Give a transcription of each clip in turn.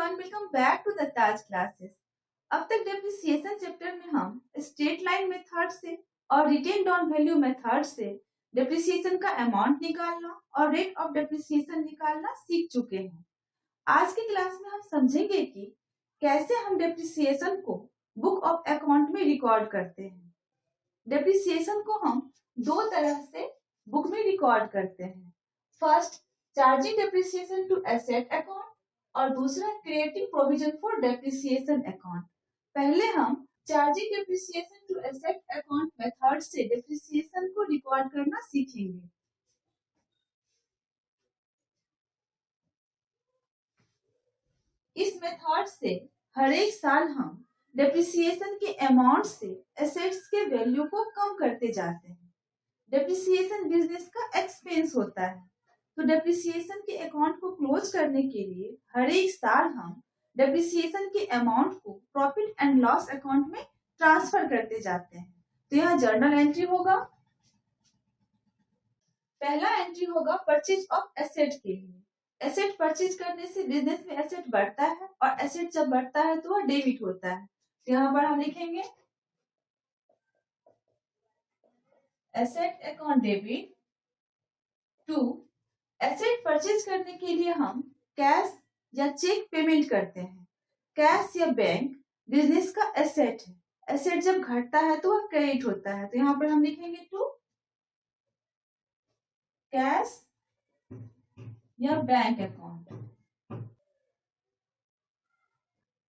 Everyone, welcome back to the Taj classes. अब तक depreciation chapter में हम स्ट्रेट लाइन मेथड से और रिटेन ऑन वैल्यू मेथड से डेप्रिसिएशन का अमाउंट निकालना और रेट ऑफ डेप्रिसिएशन निकालना सीख चुके हैं। आज की क्लास में हम समझेंगे कि कैसे हम डेप्रिसिएशन को बुक ऑफ अकाउंट में रिकॉर्ड करते हैं। डेप्रिसिएशन को हम दो तरह से बुक में रिकॉर्ड करते हैं। First, charging depreciation to asset account और दूसरा creating provision for depreciation account. पहले हम charging depreciation to asset account method से डेप्रिसिएशन को रिकॉर्ड करना सीखेंगे। इस मेथड से हर एक साल हम डेप्रिसिएशन के अमाउंट से एसेट्स के वैल्यू को कम करते जाते हैं। डेप्रिसिएशन बिजनेस का एक्सपेंस होता है, तो डेप्रिसिएशन के अकाउंट को क्लोज करने के लिए हर एक साल हम डेप्रिसिएशन के अमाउंट को प्रॉफिट एंड लॉस अकाउंट में ट्रांसफर करते जाते हैं। तो यहाँ जर्नल एंट्री होगा। पहला एंट्री होगा परचेज ऑफ एसेट के लिए। एसेट परचेज करने से बिजनेस में एसेट बढ़ता है और एसेट जब बढ़ता है तो वह डेबिट होता है। तो यहाँ पर हम लिखेंगे asset account debit to asset purchase करने के लिए हम कैश या चेक पेमेंट करते हैं। कैश या बैंक बिजनेस का एसेट है। एसेट जब घटता है तो वह क्रेडिट होता है। तो यहाँ पर हम लिखेंगे टू कैश या बैंक अकाउंट।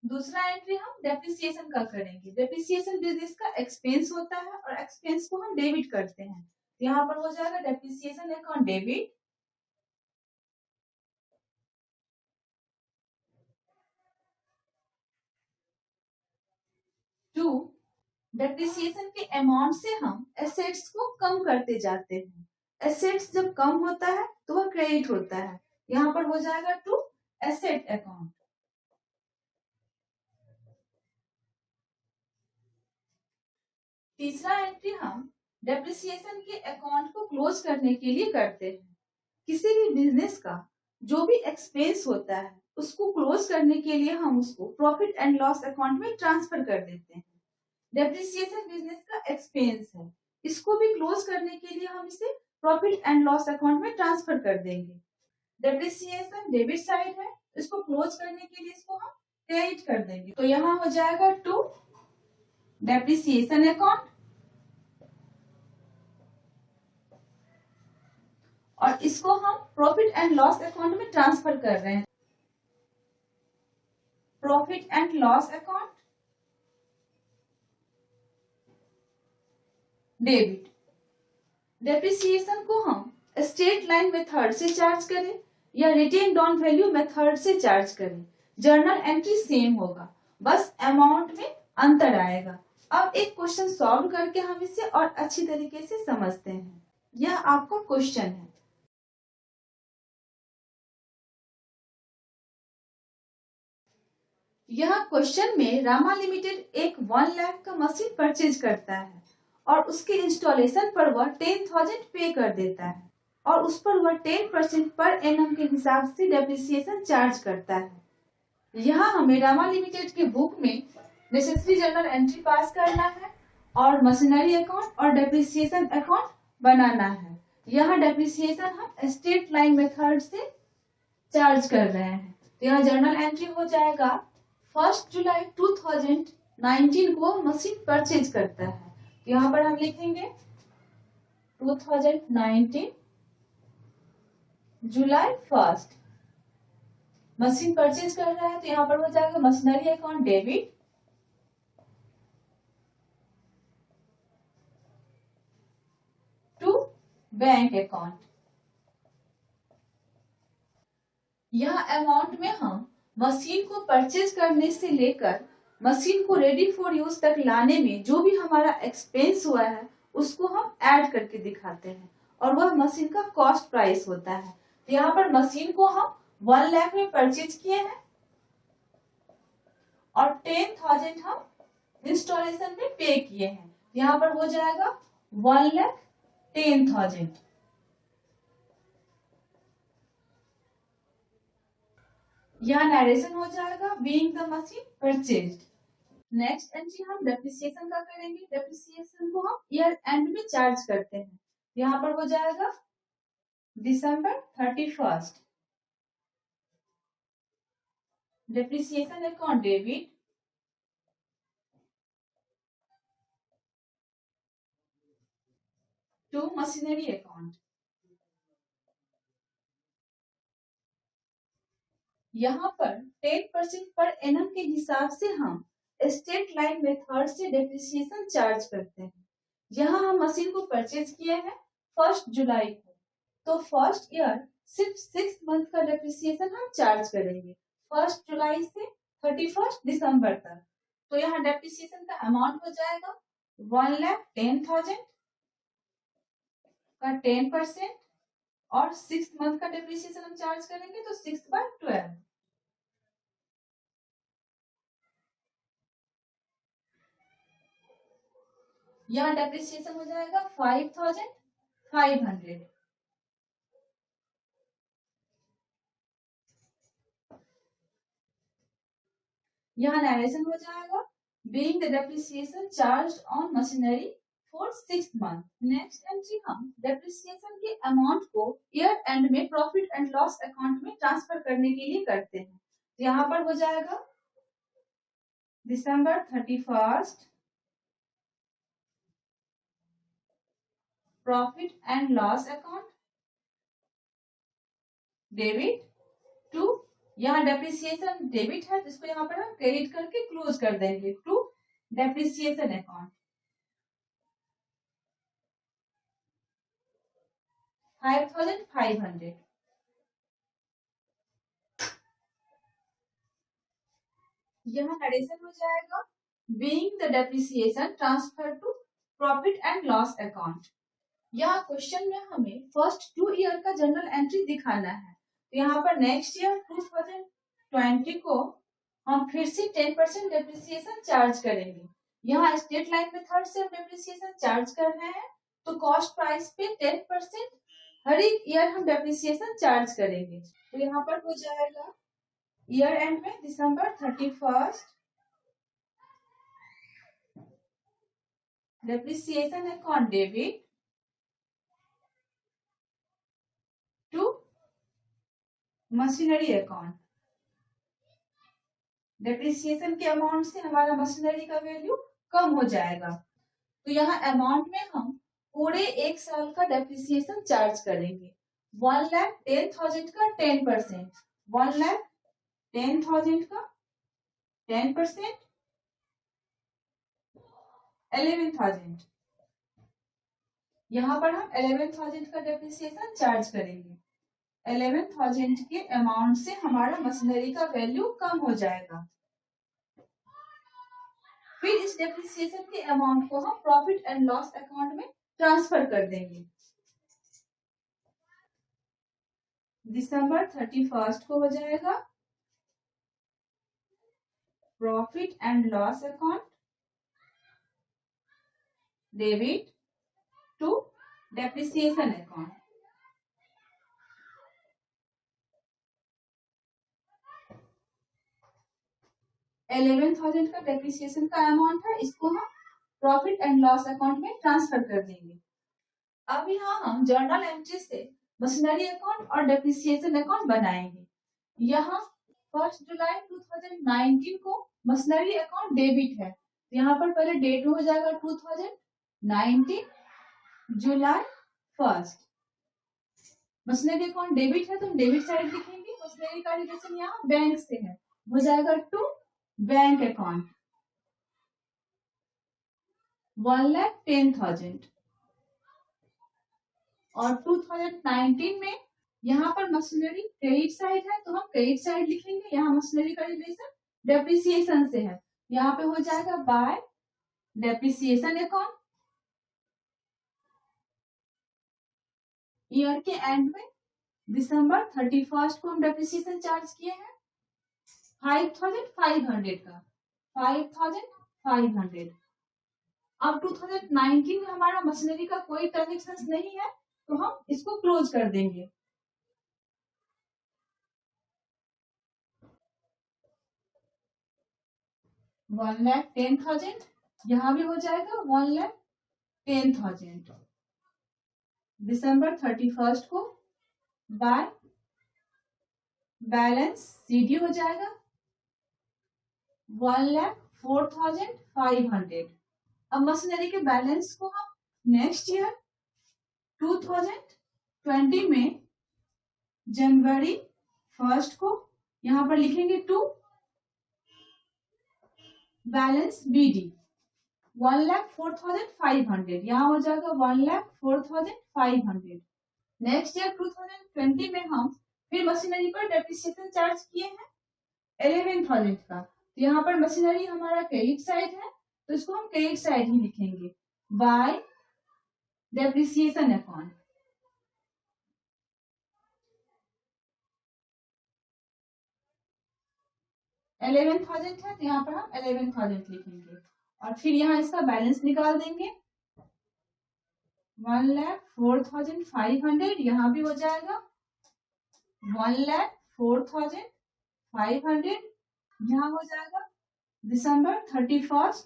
दूसरा एंट्री हम डेप्रिसिएशन का करेंगे। डेप्रिसिएशन बिजनेस का एक्सपेंस होता है और एक्सपेंस को हम डेबिट करते हैं। यहाँ पर हो जाएगा depreciation account debit to depreciation के अमाउंट से हम एसेट्स को कम करते जाते हैं। एसेट्स जब कम होता है तो वह क्रेडिट होता है। यहाँ पर हो जाएगा टू एसेट अकाउंट। तीसरा एंट्री हम डेप्रिसिएशन के अकाउंट को क्लोज करने के लिए करते हैं। किसी भी बिजनेस का जो भी एक्सपेंस होता है उसको क्लोज करने के लिए हम उसको प्रॉफिट एंड लॉस अकाउंट में ट्रांसफर कर देते हैं। डेप्रिसिएशन बिजनेस का एक्सपेंस है, इसको भी क्लोज करने के लिए हम इसे प्रॉफिट एंड लॉस अकाउंट में ट्रांसफर कर देंगे। डेप्रिसिएशन डेबिट साइड है, इसको क्लोज करने के लिए इसको हम क्रेडिट कर देंगे। तो यहाँ हो जाएगा टू डेप्रिसिएशन अकाउंट और इसको हम प्रॉफिट एंड लॉस अकाउंट में ट्रांसफर कर रहे हैं। Profit and loss account debit. Depreciation को हम स्ट्रेट लाइन मेथड से चार्ज करें या रिटेन ऑन वैल्यू मेथड से चार्ज करें, जर्नल एंट्री सेम होगा, बस अमाउंट में अंतर आएगा। अब एक क्वेश्चन सॉल्व करके हम इसे और अच्छी तरीके से समझते हैं। यह आपका क्वेश्चन है। यह क्वेश्चन में रामा लिमिटेड एक 1 लाख का मशीन परचेज करता है और उसके इंस्टॉलेशन पर वह 10,000 पे कर देता है और उस पर वह 10% पर एनम के हिसाब से डेप्रिसिएशन चार्ज करता है। यहाँ हमें रामा लिमिटेड के बुक में नेसेसरी जर्नल एंट्री पास करना है और मशीनरी अकाउंट और डेप्रिसिएशन अकाउंट बनाना है। यहाँ डेप्रिसिएशन हम स्ट्रेट लाइन मेथड से चार्ज कर रहे हैं। तो यहाँ जर्नल एंट्री हो जाएगा 1 जुलाई 2019 को मशीन परचेज करता है। तो यहाँ पर हम लिखेंगे 2019 जुलाई 1 मशीन परचेज कर रहा है। तो यहाँ पर हो जाएगा machinery account debit to bank account. यह अमाउंट में हम मशीन को परचेज करने से लेकर मशीन को रेडी फॉर यूज तक लाने में जो भी हमारा एक्सपेंस हुआ है उसको हम ऐड करके दिखाते हैं और वह मशीन का कॉस्ट प्राइस होता है। तो यहाँ पर मशीन को हम 1 लाख में परचेज किए हैं और 10,000 हम इंस्टॉलेशन में पे किए हैं। यहाँ पर हो जाएगा 1,10,000। यहाँ नरेशन हो जाएगा being the machine purchased. Next entry हम डेप्रिसिएशन का करेंगे। डेप्रिसिएशन को हम ईयर एंड में चार्ज करते हैं। यहाँ पर हो जाएगा December 31st। Depreciation account debit to machinery account. यहाँ पर 10% पर एनम के हिसाब से हम स्टेट लाइन मेथड से डेप्रिसिएशन चार्ज करते हैं। यहाँ हम मशीन को परचेज किए हैं 1 जुलाई को, तो फर्स्ट ईयर सिर्फ 6 मंथ का डेप्रिसिएशन हम चार्ज करेंगे 1 जुलाई से 31 दिसंबर तक। तो यहाँ डेप्रिसिएशन का अमाउंट हो जाएगा 1,10,000 का 10% और 6 मंथ का डेप्रिसिएशन हम चार्ज करेंगे तो 6/12। यहाँ डेप्रिसिएशन हो जाएगा 5,500। यहाँ नरेशन हो जाएगा being the depreciation charge on machinery for 6 month. Next entry हम डेप्रिसिएशन के अमाउंट को ईयर एंड में प्रॉफिट एंड लॉस अकाउंट में ट्रांसफर करने के लिए करते हैं। यहाँ पर हो जाएगा December 31st profit and loss account debit to, यहाँ डेप्रिसिएशन डेबिट है तो इसको यहाँ पर हम क्रेडिट करके क्लोज कर देंगे टू डेप्रिसिएशन अकाउंट 5,500। यहाँ नरेशन हो जाएगा being the depreciation transfer to profit and loss account. यहाँ क्वेश्चन में हमें फर्स्ट 2 ईयर का जनरल एंट्री दिखाना है, तो यहाँ पर नेक्स्ट ईयर 2020 को हम फिर से 10% डेप्रिसिएशन चार्ज करेंगे। यहाँ स्टेट लाइन मेथड से हम डेप्रिसिएशन चार्ज कर रहे हैं, तो कॉस्ट प्राइस पे 10% हर एक ईयर हम डेप्रिसिएशन चार्ज करेंगे। तो यहाँ पर हो जाएगा ईयर एंड में December 31st depreciation account debit to machinery account. Depreciation के अमाउंट से हमारा मशीनरी का वैल्यू कम हो जाएगा, तो यहाँ अमाउंट में हम पूरे 1 साल का डेप्रिसिएशन चार्ज करेंगे 1,10,000 का 10%, 1,10,000 का 10% 11,000। यहाँ पर हम 11,000 का डेप्रिसिएशन चार्ज करेंगे। 11,000 के अमाउंट से हमारा मशीनरी का वैल्यू कम हो जाएगा। फिर इस डेप्रिसिएशन के अमाउंट को हम प्रॉफिट एंड लॉस अकाउंट में ट्रांसफर कर देंगे। दिसंबर 31st को हो जाएगा profit and loss account debit to depreciation account. $11,000 का डेप्रिसिएशन का अमाउंट है, इसको हम प्रॉफिट एंड लॉस अकाउंट में ट्रांसफर कर देंगे। अब यहाँ हम जर्नल एंट्री से मशीनरी अकाउंट और डेप्रिसिएशन अकाउंट बनाएंगे। यहाँ 1 जुलाई 2019 को मशीनरी अकाउंट डेबिट है, यहाँ पर पहले डेट हो जाएगा 2019 जुलाई 1। मशीनरी अकाउंट डेबिट है तो हम डेबिट साइड लिखेंगे। मशीनरी का रिलेशन यहाँ बैंक से है, हो जाएगा टू बैंक अकाउंट 1,10,000। और 2019 में यहाँ पर मशीनरी क्रेडिट साइड है तो हम क्रेडिट साइड लिखेंगे। यहाँ मशीनरी का रिलेशन डेप्रिसिएशन से है, यहाँ पे हो जाएगा बाय डेप्रिसिएशन अकाउंट। ईयर के एंड में दिसंबर 31st को हम डेप्रिसिएशन चार्ज किए हैं 5,500 का 5,500। अब 2019 में हमारा मशीनरी का कोई ट्रांजेक्शन नहीं है तो हम इसको क्लोज कर देंगे। 1,10,000, यहाँ भी हो जाएगा 1,10,000 दिसंबर 31 को बाय बैलेंस सीडी हो जाएगा 1,04,500। अब मशीनरी के बैलेंस को हम नेक्स्ट ईयर 2020 में जनवरी 1 को यहाँ पर लिखेंगे 2 बैलेंस बीडी 1,04,500, यहाँ हो जाएगा 1,04,500। नेक्स्ट ईयर 2020 में हम फिर मशीनरी पर डेप्रिसिएशन चार्ज किए हैं 11,000 का, तो यहाँ पर मशीनरी हमारा क्रेडिट साइड है तो इसको हम क्रेडिट साइड ही लिखेंगे बाय डेप्रिसिएशन अकाउंट। $11,000 है तो यहाँ पर हम 11,000 लिखेंगे और फिर यहाँ इसका बैलेंस निकाल देंगे 1,04,500, यहाँ भी हो जाएगा 1,04,500, यहाँ हो जाएगा दिसंबर 31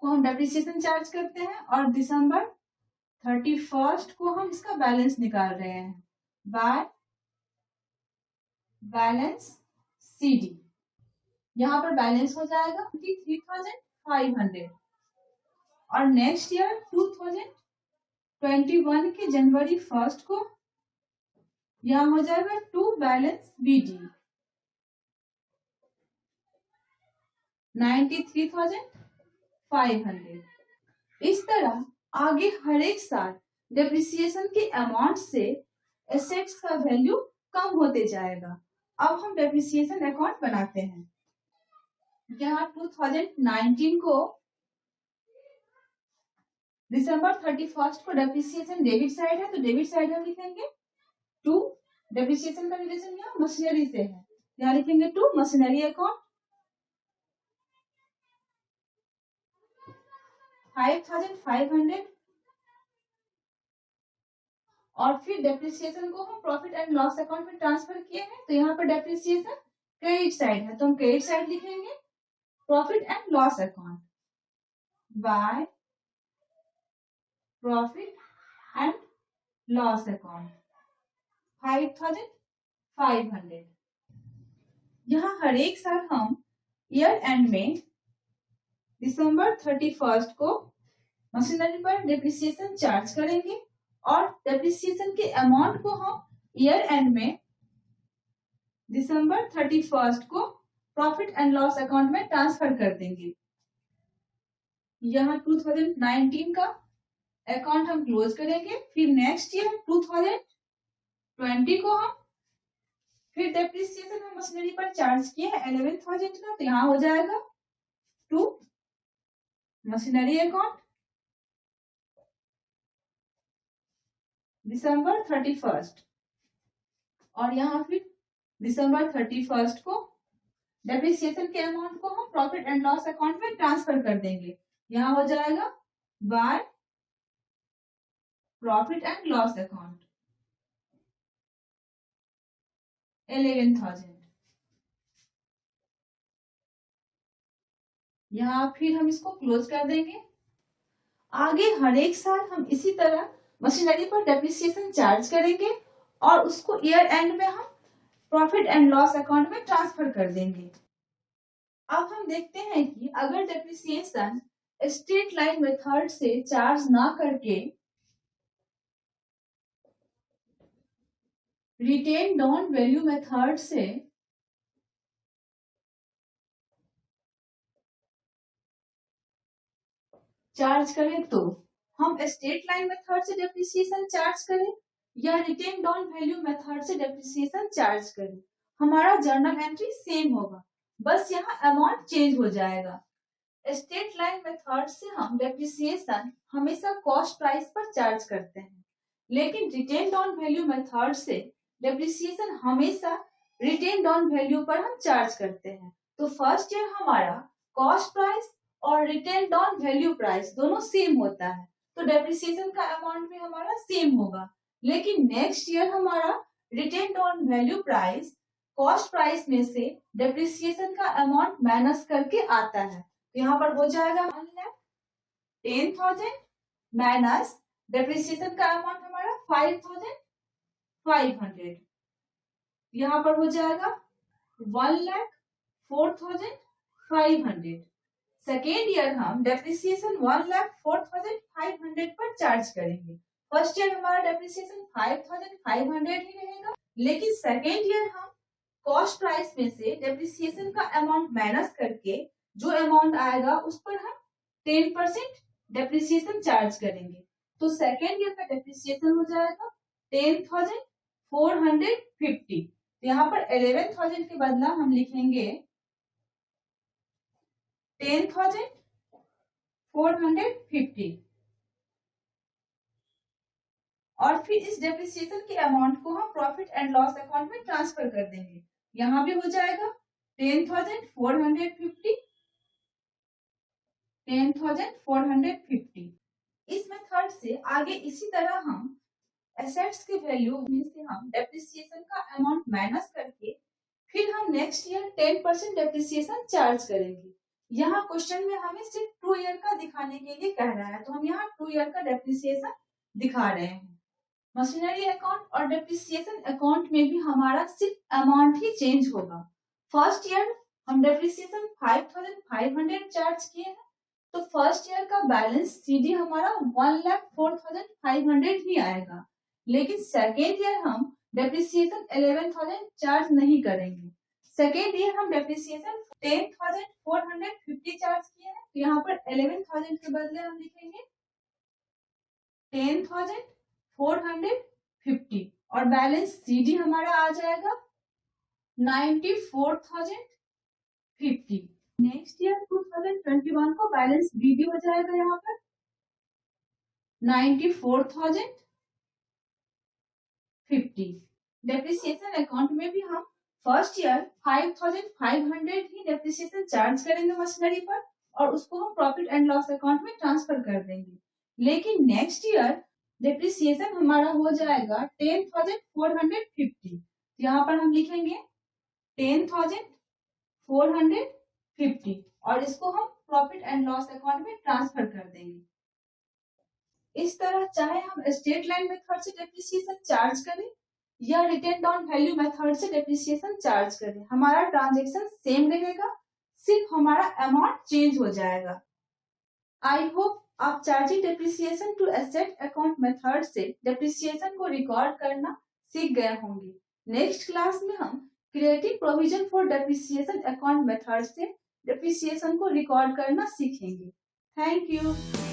को हम डेप्रिसिएशन चार्ज करते हैं और दिसंबर 31 को हम इसका बैलेंस निकाल रहे हैं बाय बैलेंस सीडी, यहाँ पर बैलेंस हो जाएगा 23,500 और नेक्स्ट ईयर 2021 के जनवरी 1 को यहाँ हो जाएगा 2 बैलेंस बीडी 93,500। इस तरह आगे हर एक साल डेप्रिसिएशन के अमाउंट से एसेट्स का वैल्यू कम होते जाएगा। अब हम डेप्रिसिएशन अकाउंट बनाते हैं। यहाँ 2019 को दिसंबर 31 को डेप्रिसिएशन डेबिट साइड है तो डेबिट साइड हम लिखेंगे 2, डेप्रिसिएशन का रिलेशन यहाँ मशीनरी से है, यहाँ लिखेंगे 2 मशीनरी अकाउंट 5,500 और फिर डेप्रिसिएशन को हम प्रॉफिट एंड लॉस अकाउंट में ट्रांसफर किए हैं तो यहाँ पर डेप्रिसिएशन क्रेडिट साइड है तो हम क्रेडिट साइड लिखेंगे profit and loss account by profit and loss account 5,500। यहाँ हर एक साल हम ईयर एंड में दिसंबर 31 को मशीनरी पर डेप्रिसिएशन चार्ज करेंगे और डेप्रिसिएशन के अमाउंट को हम ईयर एंड में दिसंबर 31 को प्रॉफिट एंड लॉस अकाउंट में ट्रांसफर कर देंगे। यहाँ 2019 का अकाउंट हम क्लोज करेंगे, फिर नेक्स्ट ईयर 2020 को हम फिर डेप्रिसिएशन हम मशीनरी पर चार्ज किए हैं 11,000 का तो यहाँ हो जाएगा 2 मशीनरी अकाउंट दिसंबर 31 और यहाँ फिर दिसंबर 31 को डेप्रिसिएशन के अमाउंट को हम प्रॉफिट एंड लॉस अकाउंट में ट्रांसफर कर देंगे, यहाँ हो जाएगा by profit and loss account 11,000। यहाँ फिर हम इसको क्लोज कर देंगे। आगे हर एक साल हम इसी तरह मशीनरी पर डेप्रिसिएशन चार्ज करेंगे और उसको ईयर एंड में हम प्रॉफिट एंड लॉस अकाउंट में ट्रांसफर कर देंगे। अब हम देखते हैं कि अगर डेप्रिसिएशन स्ट्रेट लाइन मेथड से चार्ज ना करके रिटेन डाउन वैल्यू मेथड से चार्ज करें तो हम स्ट्रेट लाइन मेथड से डेप्रिसिएशन चार्ज करें या रिटेन डाउन वैल्यू मेथड से डेप्रिसिएशन चार्ज करें, हमारा जर्नल एंट्री सेम होगा, बस यहाँ अमाउंट चेंज हो जाएगा। स्ट्रेट लाइन मेथड से हम डेप्रिसिएशन हमेशा कॉस्ट प्राइस पर चार्ज करते हैं, लेकिन रिटेन डाउन वैल्यू मेथड से डेप्रिसिएशन हमेशा रिटेन डाउन वैल्यू पर हम चार्ज करते हैं। तो फर्स्ट ईयर हमारा कॉस्ट प्राइस और रिटेन डाउन वैल्यू प्राइस दोनों सेम होता है तो डेप्रिसिएशन का अमाउंट भी हमारा सेम होगा, लेकिन नेक्स्ट ईयर हमारा written down value price cost price में से डेप्रिसिएशन का अमाउंट माइनस करके आता है तो यहाँ पर हो जाएगा 1,10,000 माइनस डेप्रिसिएशन का अमाउंट हमारा 5,500। यहाँ पर हो जाएगा 1,04,500। सेकेंड ईयर हम डेप्रिसिएशन 1,04,500 पर चार्ज करेंगे। फर्स्ट ईयर हमारा डेप्रिसिएशन 5,500 ही रहेगा, लेकिन सेकेंड ईयर हम कॉस्ट प्राइस में से डेप्रिसिएशन का अमाउंट माइनस करके जो अमाउंट आएगा उस पर हम 10% डेप्रिसिएशन चार्ज करेंगे। तो सेकेंड ईयर का डेप्रिसिएशन हो जाएगा 10,450। यहाँ पर 11,000 के बदला हम लिखेंगे 10,450 और फिर इस डेप्रिसिएशन के अमाउंट को हम प्रॉफिट एंड लॉस अकाउंट में ट्रांसफर कर देंगे। यहाँ भी हो जाएगा 10,450 10,450। इस मेथड से आगे इसी तरह हम एसेट्स के वैल्यू में से हम डेप्रिसिएशन का अमाउंट माइनस करके फिर हम नेक्स्ट ईयर 10% डेप्रिसिएशन चार्ज करेंगे। यहाँ क्वेश्चन में हमें सिर्फ 2 ईयर का दिखाने के लिए कह रहा है, तो हम यहाँ 2 ईयर का डेप्रिसिएशन दिखा रहे हैं। मशीनरी अकाउंट और डेप्रिसिएशन अकाउंट में भी हमारा सिर्फ अमाउंट ही चेंज होगा। फर्स्ट ईयर हम डेप्रिसिएशन 5,500 चार्ज किए हैं, तो फर्स्ट ईयर का बैलेंस सीधी हमारा 1,04,500 ही आएगा, लेकिन सेकेंड ईयर हम डेप्रिसिएशन 11,000 चार्ज नहीं करेंगे। सेकेंड ईयर हम डेप्रिसिएशन 10,450 चार्ज किए हैं, तो यहाँ पर 11,000 के बदले हम लिखेंगे 10,450 और बैलेंस सीधी हमारा आ जाएगा 94,050। नेक्स्ट ईयर 2021 को बैलेंस बीडी हो जाएगा यहाँ पर 94,050। डेप्रिसिएशन अकाउंट में भी हम फर्स्ट ईयर 5,500 ही डेप्रिसिएशन चार्ज करेंगे मशीनरी पर और उसको हम प्रॉफिट एंड लॉस अकाउंट में ट्रांसफर कर देंगे। लेकिन नेक्स्ट ईयर डेप्रिसिएशन हमारा हो जाएगा 10,450। यहाँ पर हम लिखेंगे 10,450 और इसको हम प्रॉफिट एंड लॉस अकाउंट में ट्रांसफर कर देंगे। इस तरह चाहे हम स्ट्रेट लाइन मेथड से डेप्रिसिएशन चार्ज करें या रिटर्न डाउन वैल्यू मेथड से डेप्रिसिएशन चार्ज करें, हमारा ट्रांजैक्शन सेम रहेगा, सिर्फ हमारा अमाउंट चेंज हो जाएगा। आई होप आप charging depreciation to asset account method से डेप्रिसिएशन को रिकॉर्ड करना सीख गए होंगे। नेक्स्ट क्लास में हम creative provision for depreciation account method से डेप्रिसिएशन को रिकॉर्ड करना सीखेंगे। Thank you.